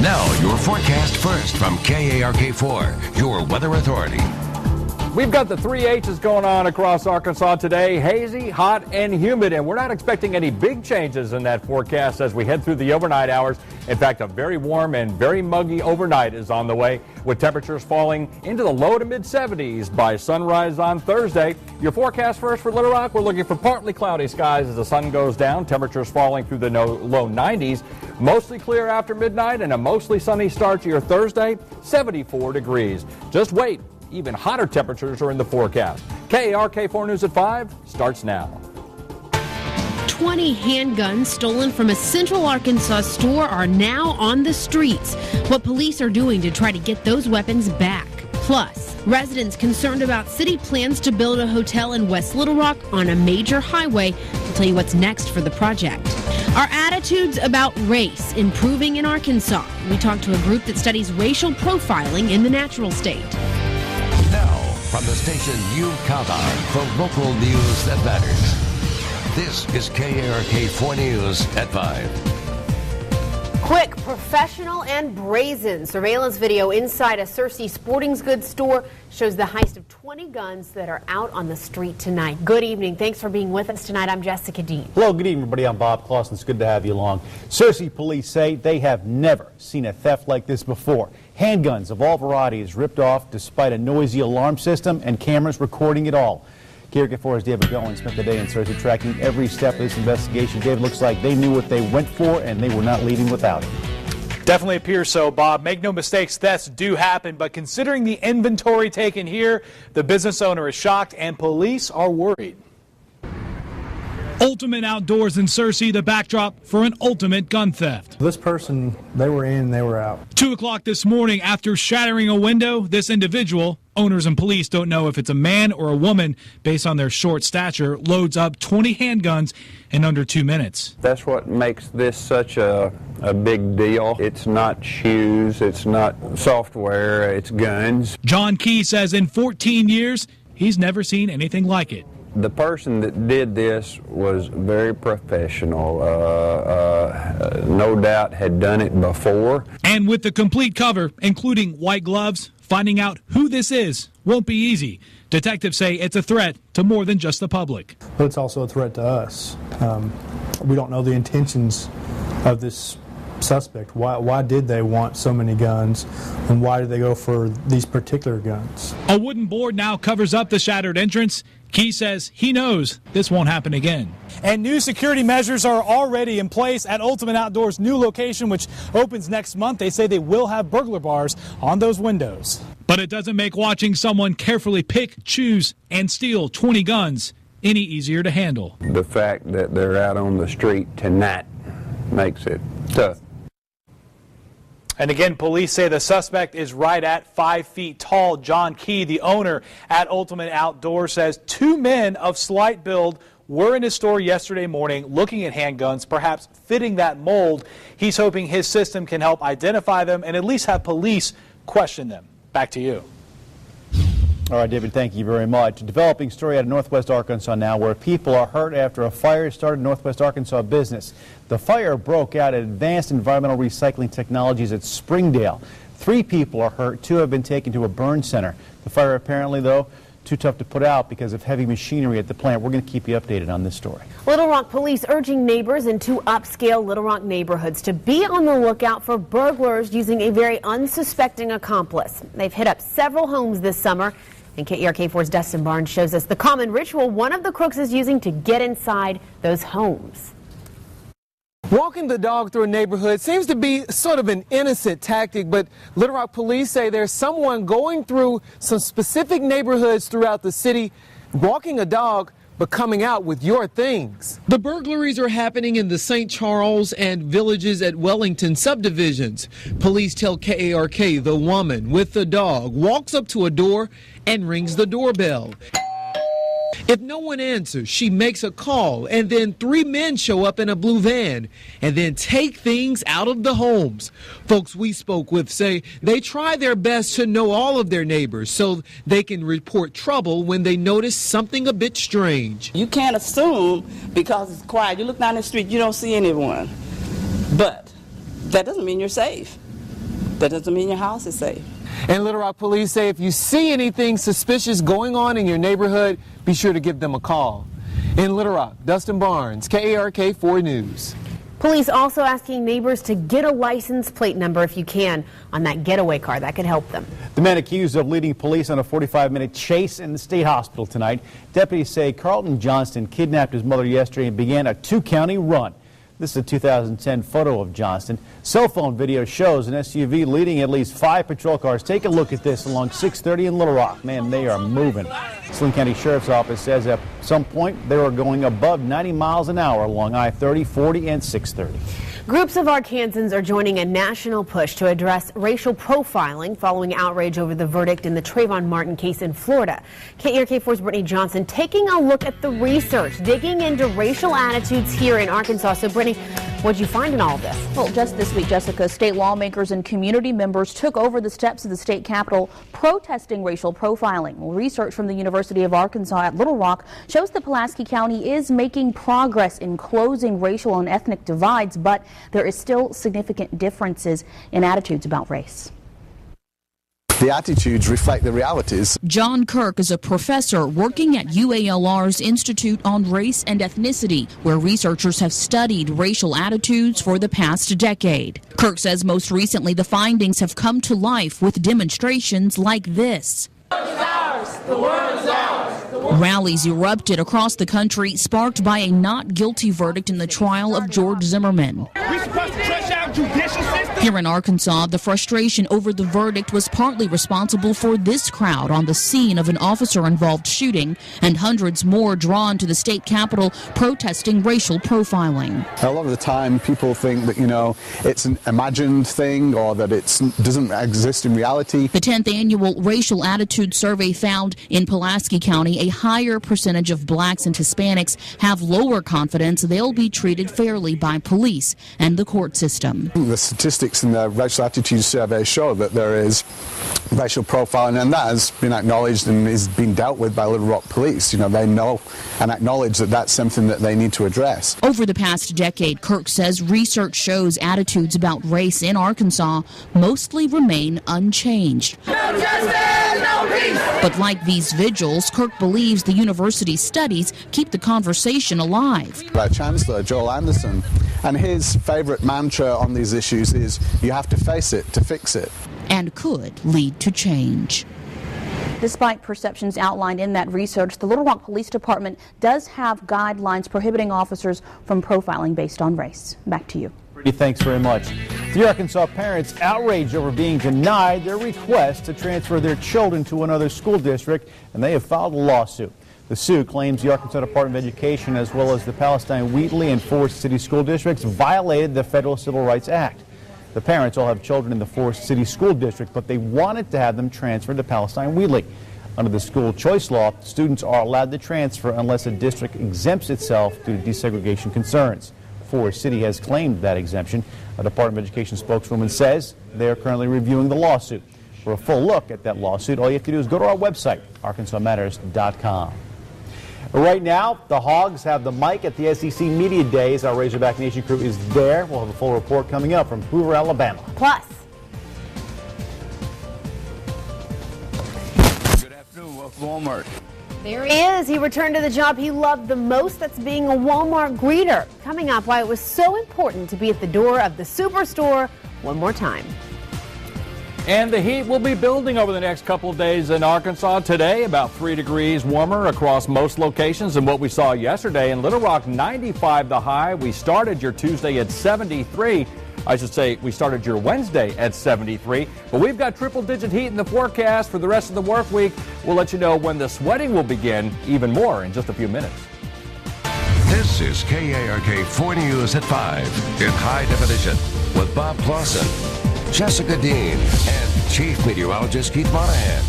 Now, your forecast first from KARK4, your weather authority. We've got the 3 H's going on across Arkansas today. Hazy, hot, and humid, and we're not expecting any big changes in that forecast as we head through the overnight hours. In fact, a very warm and very muggy overnight is on the way, with temperatures falling into the low to mid 70s by sunrise on Thursday. Your forecast first for Little Rock, we're looking for partly cloudy skies as the sun goes down. Temperatures falling through the low 90s. Mostly clear after midnight and a mostly sunny start to your Thursday, 74 degrees. Just wait. Even hotter temperatures are in the forecast. KARK4 News at 5 starts now. 20 handguns stolen from a Central Arkansas store are now on the streets. What police are doing to try to get those weapons back. Plus, residents concerned about city plans to build a hotel in West Little Rock on a major highway. We'll tell you what's next for the project. Our attitudes about race improving in Arkansas. We talked to a group that studies racial profiling in the natural state. Now, from the station you count on for local news that matters. This is KARK4 News at 5. Quick, professional, and brazen. Surveillance video inside a Searcy sporting goods store shows the heist of 20 guns that are out on the street tonight. Good evening. Thanks for being with us tonight. I'm Jessica Dean. Hello, good evening, everybody. I'm Bob Clausen. It's good to have you along. Searcy police say they have never seen a theft like this before. Handguns of all varieties ripped off despite a noisy alarm system and cameras recording it all. KARK4's David Goins spent the day in Searcy tracking every step of this investigation. David, looks like they knew what they went for and they were not leaving without it. Definitely appears so, Bob. Make no mistakes, thefts do happen, but considering the inventory taken here, the business owner is shocked and police are worried. Ultimate Outdoors in Searcy, the backdrop for an ultimate gun theft. This person, they were in, they were out. 2 o'clock this morning, after shattering a window, this individual, owners and police don't know if it's a man or a woman based on their short stature, loads up 20 handguns in under 2 minutes. That's what makes this such a big deal. It's not shoes, it's not software, it's guns. John Key says in 14 years, he's never seen anything like it. The person that did this was very professional, no doubt had done it before. And with the complete cover, including white gloves, finding out who this is won't be easy. Detectives say it's a threat to more than just the public. But it's also a threat to us. We don't know the intentions of this suspect. Why did they want so many guns, and why did they go for these particular guns? A wooden board now covers up the shattered entrance. Key says he knows this won't happen again. And new security measures are already in place at Ultimate Outdoors' new location, which opens next month. They say they will have burglar bars on those windows. But it doesn't make watching someone carefully pick, choose, and steal 20 guns any easier to handle. The fact that they're out on the street tonight makes it tough. And again, police say the suspect is right at 5 feet tall. John Key, the owner at Ultimate Outdoors, says 2 men of slight build were in his store yesterday morning looking at handguns, perhaps fitting that mold. He's hoping his system can help identify them and at least have police question them. Back to you. All right, David, thank you very much. A developing story out of Northwest Arkansas now where people are hurt after a fire started in Northwest Arkansas business. The fire broke out at Advanced Environmental Recycling Technologies at Springdale. 3 people are hurt. 2 have been taken to a burn center. The fire apparently, though, too tough to put out because of heavy machinery at the plant. We're going to keep you updated on this story. Little Rock police urging neighbors in 2 upscale Little Rock neighborhoods to be on the lookout for burglars using a very unsuspecting accomplice. They've hit up several homes this summer. And KARK4's Dustin Barnes shows us the common ritual one of the crooks is using to get inside those homes. Walking the dog through a neighborhood seems to be sort of an innocent tactic, but Little Rock police say there's someone going through some specific neighborhoods throughout the city, walking a dog, but coming out with your things. The burglaries are happening in the St. Charles and Villages at Wellington subdivisions. Police tell KARK the woman with the dog walks up to a door and rings the doorbell. If no one answers, she makes a call, and then 3 men show up in a blue van and then take things out of the homes. Folks we spoke with say they try their best to know all of their neighbors so they can report trouble when they notice something a bit strange. You can't assume because it's quiet. You look down the street, you don't see anyone. But that doesn't mean you're safe. That doesn't mean your house is safe. And Little Rock police say if you see anything suspicious going on in your neighborhood, be sure to give them a call. In Little Rock, Dustin Barnes, KARK 4 News. Police also asking neighbors to get a license plate number if you can on that getaway car. That could help them. The man accused of leading police on a 45-minute chase in the state hospital tonight. Deputies say Carlton Johnston kidnapped his mother yesterday and began a 2-county run. This is a 2010 photo of Johnston. Cell phone video shows an SUV leading at least 5 patrol cars. Take a look at this along 630 in Little Rock. Man, they are moving. Slim County Sheriff's Office says at some point they were going above 90 miles an hour along I-30, 40, and 630. Groups of Arkansans are joining a national push to address racial profiling following outrage over the verdict in the Trayvon Martin case in Florida. KARK4's Brittany Johnson taking a look at the research, digging into racial attitudes here in Arkansas. So, Brittany, what'd you find in all of this? Well, just this week, Jessica, state lawmakers and community members took over the steps of the state capitol protesting racial profiling. Well, research from the University of Arkansas at Little Rock shows that Pulaski County is making progress in closing racial and ethnic divides, but there is still significant differences in attitudes about race. The attitudes reflect the realities. John KARK is a professor working at UALR's Institute on Race and Ethnicity, where researchers have studied racial attitudes for the past decade. KARK says most recently the findings have come to life with demonstrations like this. The world is ours. The world is ours. Rallies erupted across the country, sparked by a not guilty verdict in the trial of George Zimmerman. We're supposed to trust our judicial system. Here in Arkansas, the frustration over the verdict was partly responsible for this crowd on the scene of an officer-involved shooting, and hundreds more drawn to the state capitol protesting racial profiling. A lot of the time people think that, you know, it's an imagined thing or that it doesn't exist in reality. The 10th annual Racial Attitude Survey found in Pulaski County a higher percentage of blacks and Hispanics have lower confidence they'll be treated fairly by police and the court system. The statistics in the Racial Attitude Survey show that there is racial profiling, and that has been acknowledged and is being dealt with by Little Rock Police. You know, they know and acknowledge that that's something that they need to address. Over the past decade, KARK says research shows attitudes about race in Arkansas mostly remain unchanged. No justice, no peace. But like these vigils, KARK believes the university's studies keep the conversation alive. Our Chancellor, Joel Anderson, and his favorite mantra on these issues is you have to face it to fix it. And could lead to change. Despite perceptions outlined in that research, the Little Rock Police Department does have guidelines prohibiting officers from profiling based on race. Back to you. Thanks very much. The Arkansas parents outraged over being denied their request to transfer their children to another school district, and they have filed a lawsuit. The suit claims the Arkansas Department of Education, as well as the Palestine Wheatley and Forest City school districts, violated the Federal Civil Rights Act. The parents all have children in the Forest City school district, but they wanted to have them transferred to Palestine Wheatley. Under the school choice law, students are allowed to transfer unless a district exempts itself due to desegregation concerns. Forest City has claimed that exemption. A Department of Education spokeswoman says they are currently reviewing the lawsuit. For a full look at that lawsuit, all you have to do is go to our website, arkansasmatters.com. Right now, the Hogs have the mic at the SEC Media Days. Our Razorback Nation crew is there. We'll have a full report coming up from Hoover, Alabama. Plus, Good afternoon, welcome to Walmart. there he is. He returned to the job he loved the most. That's being a Walmart greeter. Coming up, why it was so important to be at the door of the Superstore one more time. And the heat will be building over the next couple of days in Arkansas. Today, about 3 degrees warmer across most locations than what we saw yesterday. In Little Rock, 95 the high. We started your Tuesday at 73. I should say we started your Wednesday at 73. But we've got triple-digit heat in the forecast for the rest of the work week. We'll let you know when the sweating will begin even more in just a few minutes. This is KARK 4 News at 5 in high definition with Bob Clausen, Jessica Dean, and Chief Meteorologist Keith Monahan.